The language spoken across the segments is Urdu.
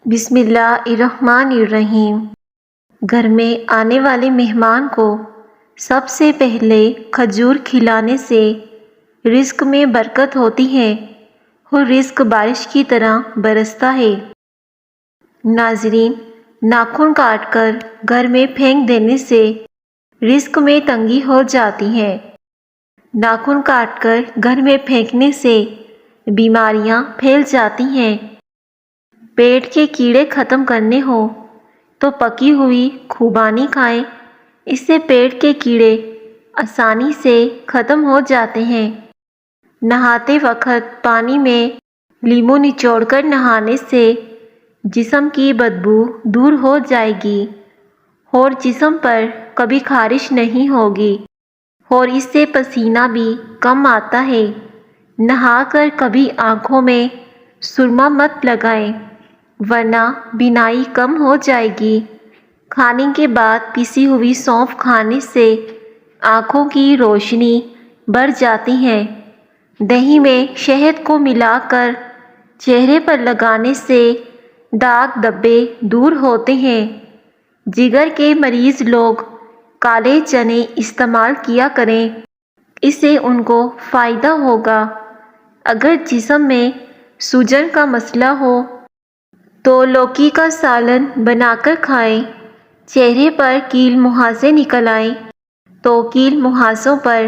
بسم اللہ الرحمن الرحیم۔ گھر میں آنے والے مہمان کو سب سے پہلے کھجور کھلانے سے رزق میں برکت ہوتی ہے اور رزق بارش کی طرح برستا ہے۔ ناظرین، ناخن کاٹ کر گھر میں پھینک دینے سے رزق میں تنگی ہو جاتی ہے۔ ناخن کاٹ کر گھر میں پھینکنے سے بیماریاں پھیل جاتی ہیں۔ پیٹ کے کیڑے ختم کرنے ہو تو پکی ہوئی خوبانی کھائیں، اس سے پیٹ کے کیڑے آسانی سے ختم ہو جاتے ہیں۔ نہاتے وقت پانی میں لیموں نچوڑ کر نہانے سے جسم کی بدبو دور ہو جائے گی اور جسم پر کبھی خارش نہیں ہوگی اور اس سے پسینہ بھی کم آتا ہے۔ نہا کر کبھی آنکھوں میں سرما مت لگائیں ورنہ بینائی کم ہو جائے گی۔ کھانے کے بعد پیسی ہوئی سونف کھانے سے آنکھوں کی روشنی بڑھ جاتی ہے۔ دہی میں شہد کو ملا کر چہرے پر لگانے سے داغ دھبے دور ہوتے ہیں۔ جگر کے مریض لوگ کالے چنے استعمال کیا کریں، اس سے ان کو فائدہ ہوگا۔ اگر جسم میں سوجن کا مسئلہ ہو تو لوکی کا سالن بنا کر کھائیں۔ چہرے پر کیل مہاسے نکل آئیں تو کیل مہاسوں پر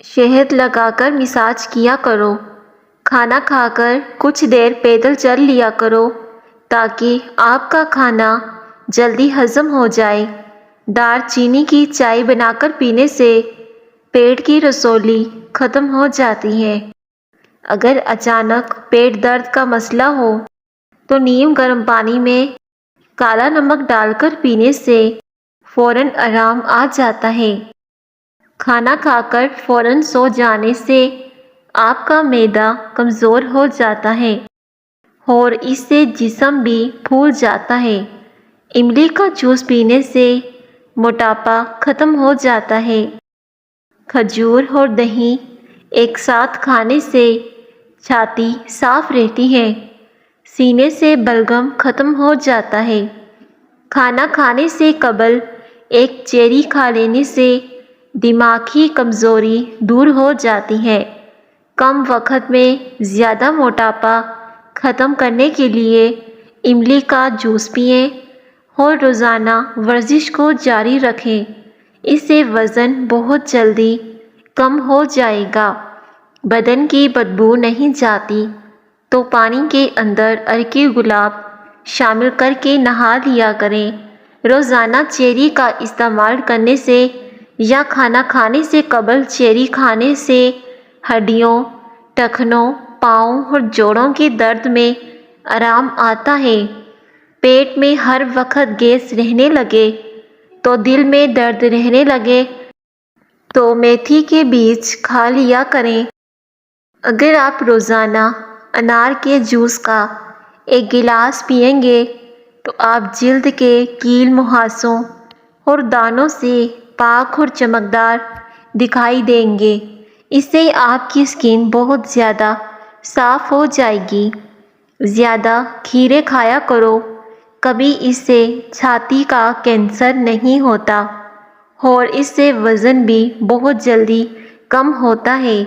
شہد لگا کر مساج کیا کرو۔ کھانا کھا کر کچھ دیر پیدل چل لیا کرو تاکہ آپ کا کھانا جلدی ہضم ہو جائے۔ دار چینی کی چائے بنا کر پینے سے پیٹ کی رسولی ختم ہو جاتی ہے۔ اگر اچانک پیٹ درد کا مسئلہ ہو تو نیم گرم پانی میں کالا نمک ڈال کر پینے سے فوراً آرام آ جاتا ہے۔ کھانا کھا کر فوراً سو جانے سے آپ کا معدہ کمزور ہو جاتا ہے اور اس سے جسم بھی پھول جاتا ہے۔ املی کا جوس پینے سے موٹاپا ختم ہو جاتا ہے۔ کھجور اور دہی ایک ساتھ کھانے سے چھاتی صاف رہتی ہے، سینے سے بلغم ختم ہو جاتا ہے۔ کھانا کھانے سے قبل ایک چیری کھا لینے سے دماغی کمزوری دور ہو جاتی ہے۔ کم وقت میں زیادہ موٹاپا ختم کرنے کے لیے املی کا جوس پئیں اور روزانہ ورزش کو جاری رکھیں، اس سے وزن بہت جلدی کم ہو جائے گا۔ بدن کی بدبو نہیں جاتی تو پانی کے اندر عرق گلاب شامل کر کے نہا لیا کریں۔ روزانہ چیری کا استعمال کرنے سے یا کھانا کھانے سے قبل چیری کھانے سے ہڈیوں، ٹخنوں، پاؤں اور جوڑوں کے درد میں آرام آتا ہے۔ پیٹ میں ہر وقت گیس رہنے لگے تو دل میں درد رہنے لگے تو میتھی کے بیج کھا لیا کریں۔ اگر آپ روزانہ انار کے جوس کا ایک گلاس پئیں گے تو آپ جلد کے کیل مہاسوں اور دانوں سے پاک اور چمکدار دکھائی دیں گے۔ اس سے آپ کی اسکن بہت زیادہ صاف ہو جائے گی۔ زیادہ کھیرے کھایا کرو، کبھی اس سے چھاتی کا کینسر نہیں ہوتا اور اس سے وزن بھی بہت جلدی کم ہوتا ہے۔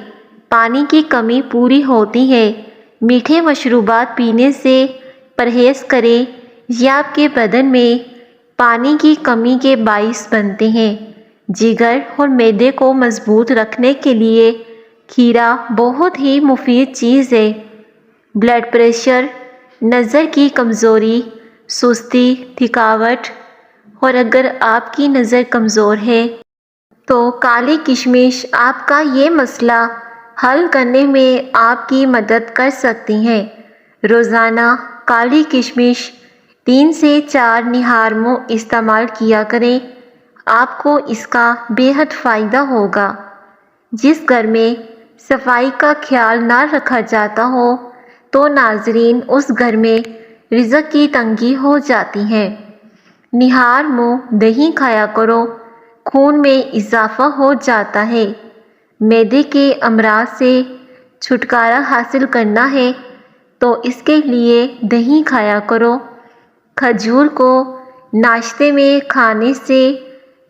پانی کی کمی پوری ہوتی ہے۔ میٹھے مشروبات پینے سے پرہیز کریں، یہ آپ کے بدن میں پانی کی کمی کے باعث بنتے ہیں۔ جگر اور معدے کو مضبوط رکھنے کے لیے کھیرا بہت ہی مفید چیز ہے۔ بلڈ پریشر، نظر کی کمزوری، سستی، تھکاوٹ اور اگر آپ کی نظر کمزور ہے تو کالی کشمش آپ کا یہ مسئلہ حل کرنے میں آپ کی مدد کر سکتی ہیں۔ روزانہ کالی کشمش 3 سے 4 نہار منہ استعمال کیا کریں، آپ کو اس کا بے حد فائدہ ہوگا۔ جس گھر میں صفائی کا خیال نہ رکھا جاتا ہو تو ناظرین اس گھر میں رزق کی تنگی ہو جاتی ہے۔ نہار منہ دہی کھایا کرو، خون میں اضافہ ہو جاتا ہے۔ معدے کے امراض سے چھٹکارا حاصل کرنا ہے تو اس کے لیے دہی کھایا کرو۔ کھجور کو ناشتے میں کھانے سے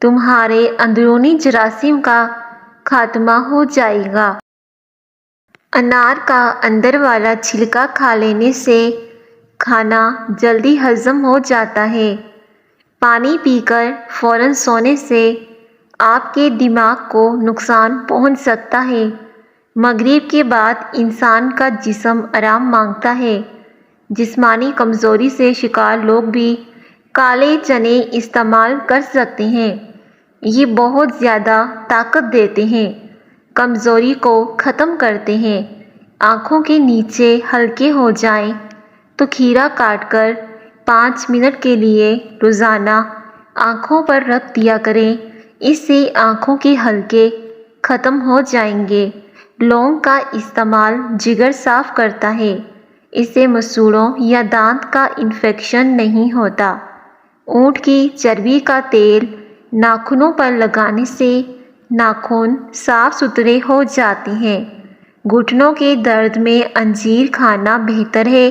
تمہارے اندرونی جراثیم کا خاتمہ ہو جائے گا۔ انار کا اندر والا چھلکا کھا لینے سے کھانا جلدی ہضم ہو جاتا ہے۔ پانی پی کر فوراً سونے سے آپ کے دماغ کو نقصان پہنچ سکتا ہے۔ مغرب کے بعد انسان کا جسم آرام مانگتا ہے۔ جسمانی کمزوری سے شکار لوگ بھی کالے چنے استعمال کر سکتے ہیں۔ یہ بہت زیادہ طاقت دیتے ہیں، کمزوری کو ختم کرتے ہیں۔ آنکھوں کے نیچے ہلکے ہو جائیں تو کھیرا کاٹ کر 5 منٹ کے لیے روزانہ آنکھوں پر رکھ دیا کریں، اس سے آنکھوں کے ہلکے ختم ہو جائیں گے۔ لونگ کا استعمال جگر صاف کرتا ہے، اس سے مسوڑھوں یا دانت کا انفیکشن نہیں ہوتا۔ اونٹ کی چربی کا تیل ناخنوں پر لگانے سے ناخن صاف ستھرے ہو جاتے ہیں۔ گھٹنوں کے درد میں انجیر کھانا بہتر ہے۔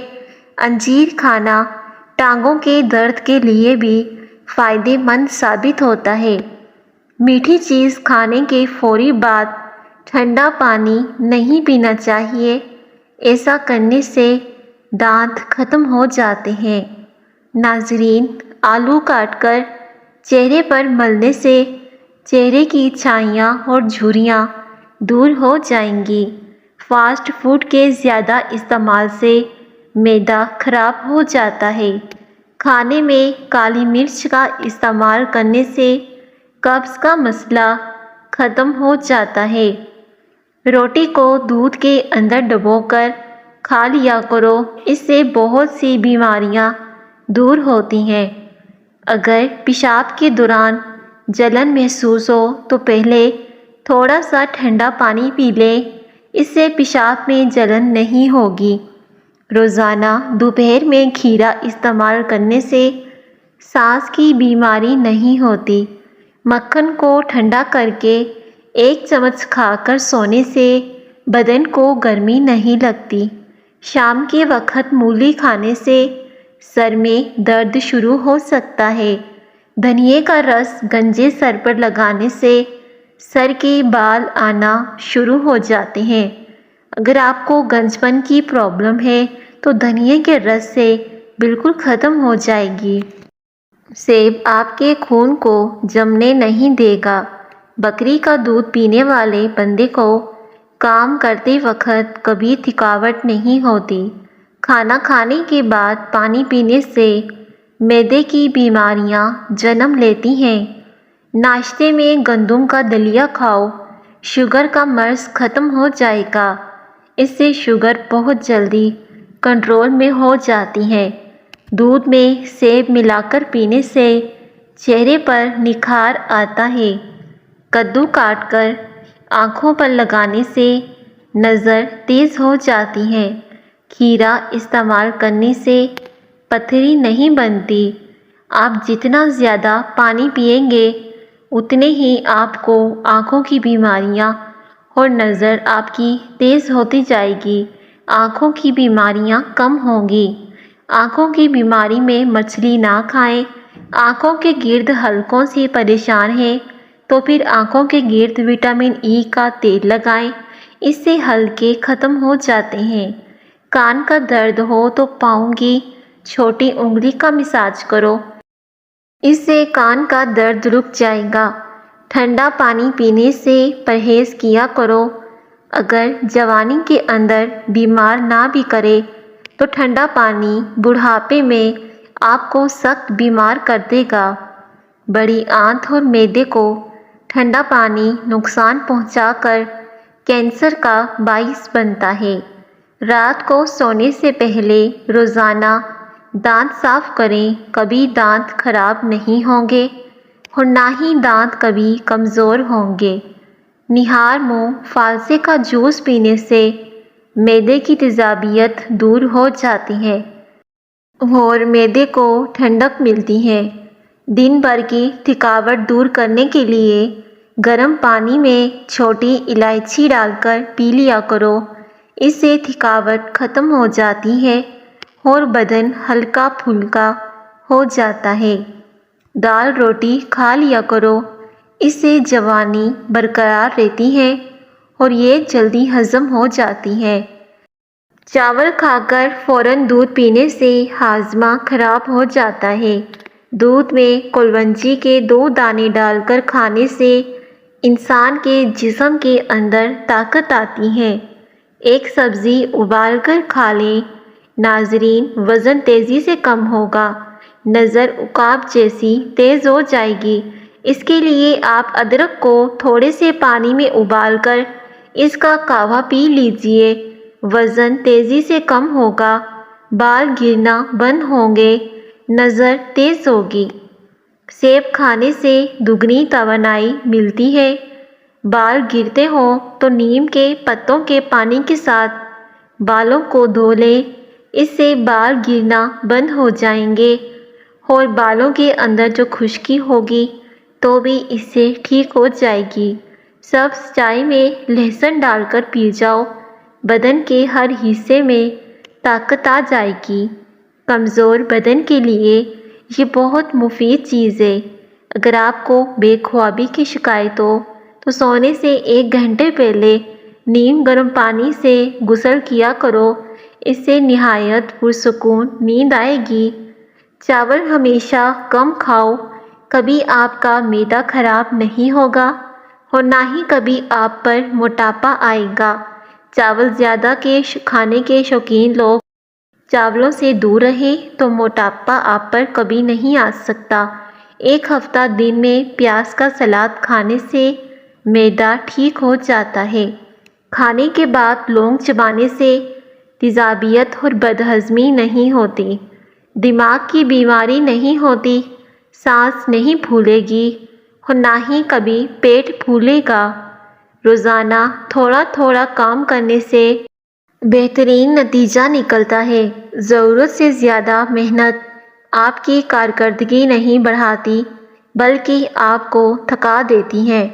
انجیر کھانا ٹانگوں کے درد کے لیے بھی فائدہ مند ثابت ہوتا ہے۔ میٹھی چیز کھانے کے فوری بعد ٹھنڈا پانی نہیں پینا چاہیے، ایسا کرنے سے دانت ختم ہو جاتے ہیں۔ ناظرین، آلو کاٹ کر چہرے پر ملنے سے چہرے کی چھائیاں اور جھریاں دور ہو جائیں گی۔ فاسٹ فوڈ کے زیادہ استعمال سے معدہ خراب ہو جاتا ہے۔ کھانے میں کالی مرچ کا استعمال کرنے سے قبض کا مسئلہ ختم ہو جاتا ہے۔ روٹی کو دودھ کے اندر ڈبو کر کھا لیا کرو، اس سے بہت سی بیماریاں دور ہوتی ہیں۔ اگر پیشاب کے دوران جلن محسوس ہو تو پہلے تھوڑا سا ٹھنڈا پانی پی لیں، اس سے پیشاب میں جلن نہیں ہوگی۔ روزانہ دوپہر میں کھیرا استعمال کرنے سے سانس کی بیماری نہیں ہوتی۔ مکھن کو ٹھنڈا کر کے 1 چمچ کھا کر سونے سے بدن کو گرمی نہیں لگتی۔ شام کے وقت مولی کھانے سے سر میں درد شروع ہو سکتا ہے۔ دھنیے کا رس گنجے سر پر لگانے سے سر کے بال آنا شروع ہو جاتے ہیں۔ اگر آپ کو گنج پن کی پرابلم ہے تو دھنیے کے رس سے بالکل ختم ہو جائے گی۔ سیب آپ کے خون کو جمنے نہیں دے گا۔ بکری کا دودھ پینے والے بندے کو کام کرتے وقت کبھی تھکاوٹ نہیں ہوتی۔ کھانا کھانے کے بعد پانی پینے سے معدے کی بیماریاں جنم لیتی ہیں۔ ناشتے میں گندم کا دلیا کھاؤ، شوگر کا مرض ختم ہو جائے گا۔ اس سے شوگر بہت جلدی کنٹرول میں ہو جاتی ہے۔ دودھ میں سیب ملا کر پینے سے چہرے پر نکھار آتا ہے۔ کدو کاٹ کر آنکھوں پر لگانے سے نظر تیز ہو جاتی ہے۔ کھیرا استعمال کرنے سے پتھری نہیں بنتی۔ آپ جتنا زیادہ پانی پئیں گے اتنے ہی آپ کو آنکھوں کی بیماریاں اور نظر آپ کی تیز ہوتی جائے گی۔ آنکھوں کی بیماریاں کم ہوں گی۔ آنکھوں کی بیماری میں مچھلی نہ کھائیں۔ آنکھوں کے گرد حلقوں سے پریشان ہیں تو پھر آنکھوں کے گرد وٹامن ای کا تیل لگائیں، اس سے حلقے ختم ہو جاتے ہیں۔ کان کا درد ہو تو پاؤں کی چھوٹی انگلی کا مساج کرو، اس سے کان کا درد رک جائے گا۔ ٹھنڈا پانی پینے سے پرہیز کیا کرو۔ اگر جوانی کے اندر بیمار نہ بھی کرے تو ٹھنڈا پانی بڑھاپے میں آپ کو سخت بیمار کر دے گا۔ بڑی آنت اور معدے کو ٹھنڈا پانی نقصان پہنچا کر کینسر کا باعث بنتا ہے۔ رات کو سونے سے پہلے روزانہ دانت صاف کریں، کبھی دانت خراب نہیں ہوں گے اور نہ ہی دانت کبھی کمزور ہوں گے۔ نہار منہ فالسے کا جوس پینے سے معدے کی تیزابیت دور ہو جاتی ہے اور معدے کو ٹھنڈک ملتی ہے۔ دن بھر کی تھکاوٹ دور کرنے کے لیے گرم پانی میں چھوٹی الائچی ڈال کر پی لیا کرو، اس سے تھکاوٹ ختم ہو جاتی ہے اور بدن ہلکا پھلکا ہو جاتا ہے۔ دال روٹی کھا لیا کرو، اس سے جوانی برقرار رہتی ہے اور یہ جلدی ہضم ہو جاتی ہے۔ چاول کھا کر فوراً دودھ پینے سے ہاضمہ خراب ہو جاتا ہے۔ دودھ میں کلونجی کے 2 دانے ڈال کر کھانے سے انسان کے جسم کے اندر طاقت آتی ہے۔ ایک سبزی ابال کر کھا لیں۔ ناظرین، وزن تیزی سے کم ہوگا، نظر عقاب جیسی تیز ہو جائے گی۔ اس کے لیے آپ ادرک کو تھوڑے سے پانی میں ابال کر اس کا قہوہ پی لیجئے۔ وزن تیزی سے کم ہوگا، بال گرنا بند ہوں گے، نظر تیز ہوگی۔ سیب کھانے سے دگنی توانائی ملتی ہے۔ بال گرتے ہوں تو نیم کے پتوں کے پانی کے ساتھ بالوں کو دھو لیں، اس سے بال گرنا بند ہو جائیں گے اور بالوں کے اندر جو خشکی ہوگی تو بھی اس سے ٹھیک ہو جائے گی۔ سبز چائے میں لہسن ڈال کر پی جاؤ، بدن کے ہر حصے میں طاقت آ جائے گی۔ کمزور بدن کے لیے یہ بہت مفید چیز ہے۔ اگر آپ کو بے خوابی کی شکایت ہو تو سونے سے 1 گھنٹے پہلے نیم گرم پانی سے غسل کیا کرو، اس سے نہایت پرسکون نیند آئے گی۔ چاول ہمیشہ کم کھاؤ، کبھی آپ کا معدہ خراب نہیں ہوگا اور نہ ہی کبھی آپ پر موٹاپا آئے گا۔ چاول زیادہ کھانے کے شوقین لوگ چاولوں سے دور رہیں تو موٹاپا آپ پر کبھی نہیں آ سکتا۔ 1 ہفتہ دن میں پیاز کا سلاد کھانے سے معدہ ٹھیک ہو جاتا ہے۔ کھانے کے بعد لونگ چبانے سے تیزابیت اور بدہضمی نہیں ہوتی، دماغ کی بیماری نہیں ہوتی، سانس نہیں پھولے گی اور نہ ہی کبھی پیٹ پھولے گا۔ روزانہ تھوڑا تھوڑا کام کرنے سے بہترین نتیجہ نکلتا ہے۔ ضرورت سے زیادہ محنت آپ کی کارکردگی نہیں بڑھاتی بلکہ آپ کو تھکا دیتی ہے۔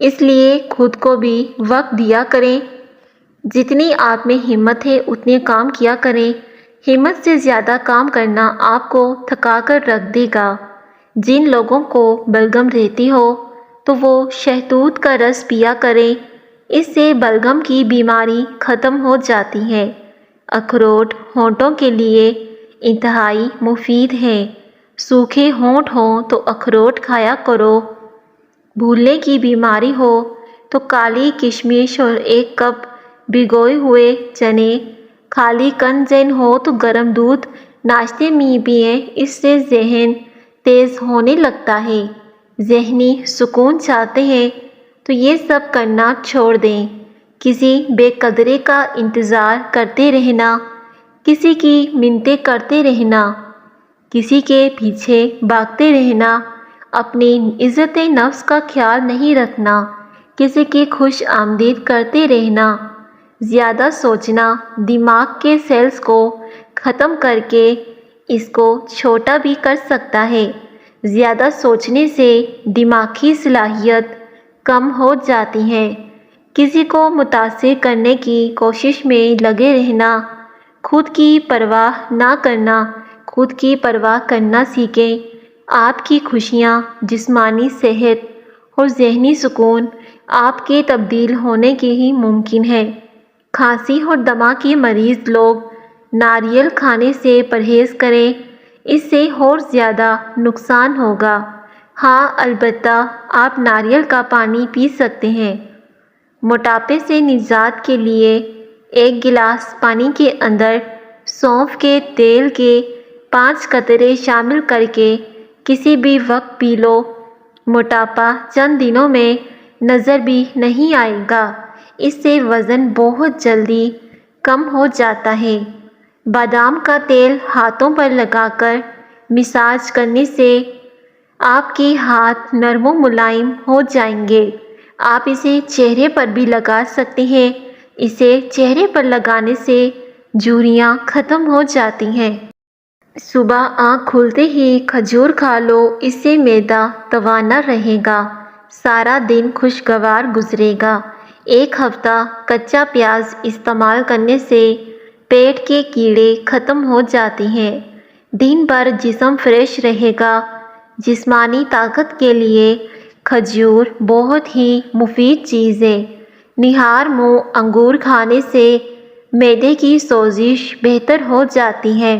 اس لیے خود کو بھی وقت دیا کریں۔ جتنی آپ میں ہمت ہے اتنے کام کیا کریں۔ ہمت سے زیادہ کام کرنا آپ کو تھکا کر رکھ دے گا۔ جن لوگوں کو بلغم رہتی ہو تو وہ شہتوت کا رس پیا کریں، اس سے بلغم کی بیماری ختم ہو جاتی ہے۔ اخروٹ ہونٹوں کے لیے انتہائی مفید ہے۔ سوکھے ہونٹ ہوں تو اخروٹ کھایا کرو۔ بھولنے کی بیماری ہو تو کالی کشمش اور 1 کپ بھگوئے ہوئے چنے، خالی کنجین ہو تو گرم دودھ ناشتے میں پئیں، اس سے ذہن تیز ہونے لگتا ہے۔ ذہنی سکون چاہتے ہیں تو یہ سب کرنا چھوڑ دیں۔ کسی بے قدرے کا انتظار کرتے رہنا، کسی کی منتیں کرتے رہنا، کسی کے پیچھے بھاگتے رہنا، اپنی عزت نفس کا خیال نہیں رکھنا، کسی کی خوش آمدید کرتے رہنا، زیادہ سوچنا دماغ کے سیلز کو ختم کر کے اس کو چھوٹا بھی کر سکتا ہے۔ زیادہ سوچنے سے دماغی صلاحیت کم ہو جاتی ہے۔ کسی کو متاثر کرنے کی کوشش میں لگے رہنا، خود کی پرواہ نہ کرنا، خود کی پرواہ کرنا سیکھیں۔ آپ کی خوشیاں، جسمانی صحت اور ذہنی سکون آپ کے تبدیل ہونے کے ہی ممکن ہے۔ کھانسی اور دمہ کے مریض لوگ ناریل کھانے سے پرہیز کریں، اس سے اور زیادہ نقصان ہوگا۔ ہاں، البتہ آپ ناریل کا پانی پی سکتے ہیں۔ موٹاپے سے نجات کے لیے 1 گلاس پانی کے اندر سونف کے تیل کے 5 قطرے شامل کر کے کسی بھی وقت پی لو۔ موٹاپا چند دنوں میں نظر بھی نہیں آئے گا، اس سے وزن بہت جلدی کم ہو جاتا ہے۔ بادام کا تیل ہاتھوں پر لگا کر مساج کرنے سے آپ کے ہاتھ نرم و ملائم ہو جائیں گے۔ آپ اسے چہرے پر بھی لگا سکتے ہیں۔ اسے چہرے پر لگانے سے جھریاں ختم ہو جاتی ہیں۔ صبح آنکھ کھلتے ہی کھجور کھا لو، اس سے معدہ توانا رہے گا، سارا دن خوشگوار گزرے گا۔ ایک ہفتہ کچا پیاز استعمال کرنے سے پیٹ کے کیڑے ختم ہو جاتے ہیں۔ دن بھر جسم فریش رہے گا۔ جسمانی طاقت کے لیے کھجور بہت ہی مفید چیز ہے۔ نہار منہ انگور کھانے سے معدے کی سوزش بہتر ہو جاتی ہے۔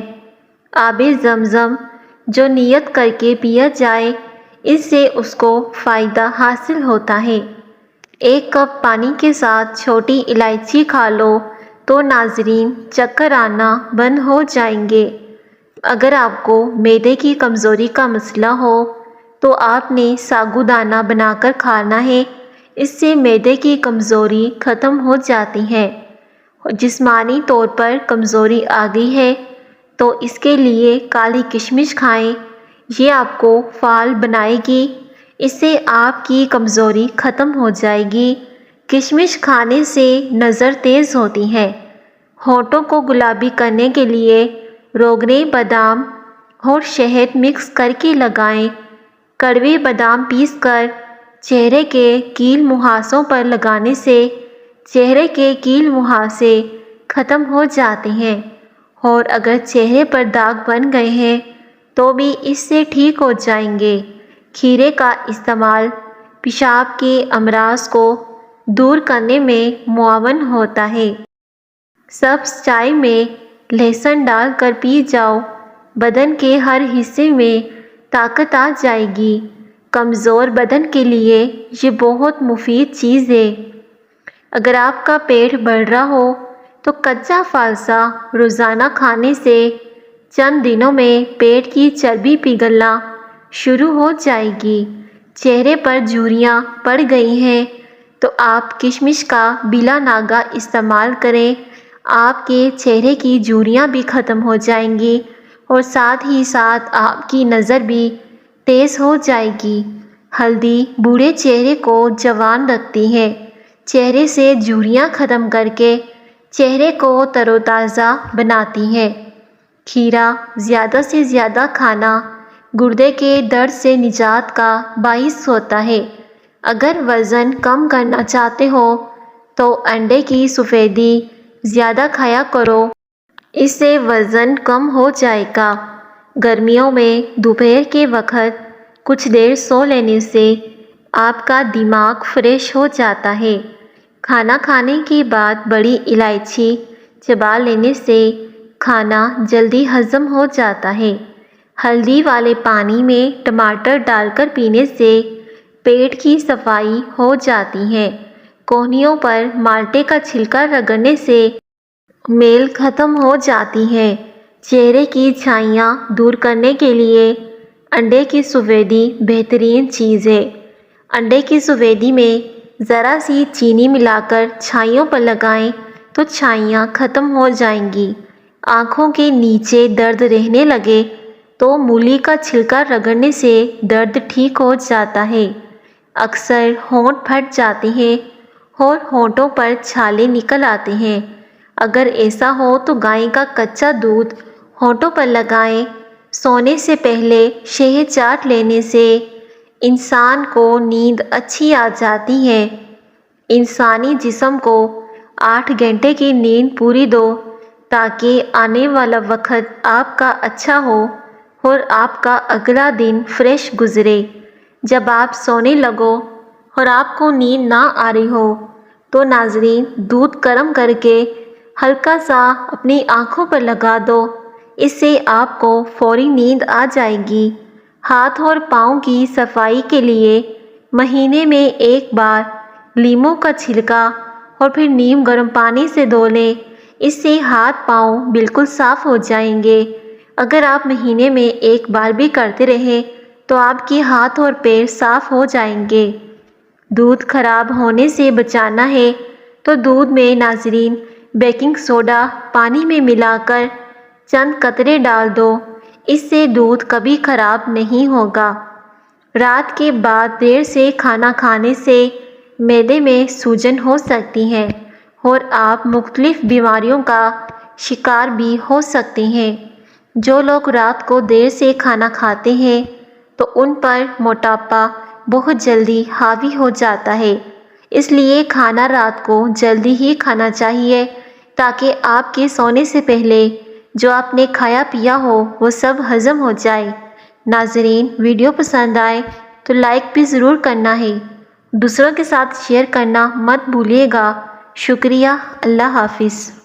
آب زمزم جو نیت کر کے پیا جائے اس سے اس کو فائدہ حاصل ہوتا ہے۔ ایک کپ پانی کے ساتھ چھوٹی الائچی کھا لو تو ناظرین چکر آنا بند ہو جائیں گے۔ اگر آپ کو معدے کی کمزوری کا مسئلہ ہو تو آپ نے ساگودانہ بنا کر کھانا ہے۔ اس سے معدے کی کمزوری ختم ہو جاتی ہے۔ جسمانی طور پر کمزوری آ گئی ہے تو اس کے لیے کالی کشمش کھائیں۔ یہ آپ کو فعال بنائے گی۔ اس سے آپ کی کمزوری ختم ہو جائے گی۔ کشمش کھانے سے نظر تیز ہوتی ہے۔ ہونٹوں کو گلابی کرنے کے لیے روغن بادام اور شہد مکس کر کے لگائیں۔ کڑوے بادام پیس کر چہرے کے کیل مہاسوں پر لگانے سے چہرے کے کیل مہاسے ختم ہو جاتے ہیں، اور اگر چہرے پر داغ بن گئے ہیں تو بھی اس سے ٹھیک ہو جائیں گے۔ کھیرے کا استعمال پیشاب کے امراض کو دور کرنے میں معاون ہوتا ہے۔ سبز چائے میں لہسن ڈال کر پی جاؤ، بدن کے ہر حصے میں طاقت آ جائے گی۔ کمزور بدن کے لیے یہ بہت مفید چیز ہے۔ اگر آپ کا پیٹ بڑھ رہا ہو تو کچا فالسا روزانہ کھانے سے چند دنوں میں پیٹ کی چربی پگھلنا شروع ہو جائے گی۔ چہرے پر جھریاں پڑ گئی ہیں تو آپ کشمش کا بلا ناغہ استعمال کریں۔ آپ کے چہرے کی جھریاں بھی ختم ہو جائیں گی اور ساتھ ہی ساتھ آپ کی نظر بھی تیز ہو جائے گی۔ ہلدی بوڑھے چہرے کو جوان رکھتی ہے۔ چہرے سے جھریاں ختم کر کے چہرے کو تر و تازہ بناتی ہے۔ کھیرا زیادہ سے زیادہ کھانا گردے کے درد سے نجات کا باعث ہوتا ہے۔ اگر وزن کم کرنا چاہتے ہو تو انڈے کی سفیدی زیادہ کھایا کرو، اس سے وزن کم ہو جائے گا۔ گرمیوں میں دوپہر کے وقت کچھ دیر سو لینے سے آپ کا دماغ فریش ہو جاتا ہے۔ کھانا کھانے کے بعد بڑی الائچی چبا لینے سے کھانا جلدی ہضم ہو جاتا ہے۔ ہلدی والے پانی میں ٹماٹر ڈال کر پینے سے پیٹ کی صفائی ہو جاتی ہے۔ کونیوں پر مالٹے کا چھلکا رگڑنے سے میل ختم ہو جاتی ہے۔ چہرے کی چھائیاں دور کرنے کے لیے انڈے کی سفیدی بہترین چیز ہے۔ انڈے کی سفیدی میں ذرا سی چینی ملا کر چھائیوں پر لگائیں تو چھائیاں ختم ہو جائیں گی۔ آنکھوں کے نیچے درد رہنے لگے تو مولی کا چھلکا رگڑنے سے درد ٹھیک ہو جاتا ہے۔ اکثر ہونٹ پھٹ جاتے ہیں اور ہونٹوں پر چھالے نکل آتے ہیں۔ اگر ایسا ہو تو گائے کا کچا دودھ ہونٹوں پر لگائیں۔ سونے سے پہلے شہد چاٹ لینے سے انسان کو نیند اچھی آ جاتی ہے۔ انسانی جسم کو 8 گھنٹے کی نیند پوری دو تاکہ آنے والا وقت آپ کا اچھا ہو اور آپ کا اگلا دن فریش گزرے۔ جب آپ سونے لگو اور آپ کو نیند نہ آ رہی ہو تو ناظرین دودھ گرم کر کے ہلکا سا اپنی آنکھوں پر لگا دو۔ اس سے آپ کو فوری نیند آ جائے گی۔ ہاتھ اور پاؤں کی صفائی کے لیے مہینے میں ایک بار لیموں کا چھلکا اور پھر نیم گرم پانی سے دھو لیں۔ اس سے ہاتھ پاؤں بالکل صاف ہو جائیں گے۔ اگر آپ مہینے میں ایک بار بھی کرتے رہیں تو آپ کے ہاتھ اور پیر صاف ہو جائیں گے۔ دودھ خراب ہونے سے بچانا ہے تو دودھ میں ناظرین بیکنگ سوڈا پانی میں ملا کر چند قطرے ڈال دو۔ اس سے دودھ کبھی خراب نہیں ہوگا۔ رات کے بعد دیر سے کھانا کھانے سے معدے میں سوجن ہو سکتی ہے اور آپ مختلف بیماریوں کا شکار بھی ہو سکتے ہیں۔ جو لوگ رات کو دیر سے کھانا کھاتے ہیں تو ان پر موٹاپا بہت جلدی حاوی ہو جاتا ہے۔ اس لیے کھانا رات کو جلدی ہی کھانا چاہیے تاکہ آپ کے سونے سے پہلے جو آپ نے کھایا پیا ہو وہ سب ہضم ہو جائے۔ ناظرین، ویڈیو پسند آئے تو لائک بھی ضرور کرنا ہے، دوسروں کے ساتھ شیئر کرنا مت بھولیے گا۔ شکریہ، اللہ حافظ۔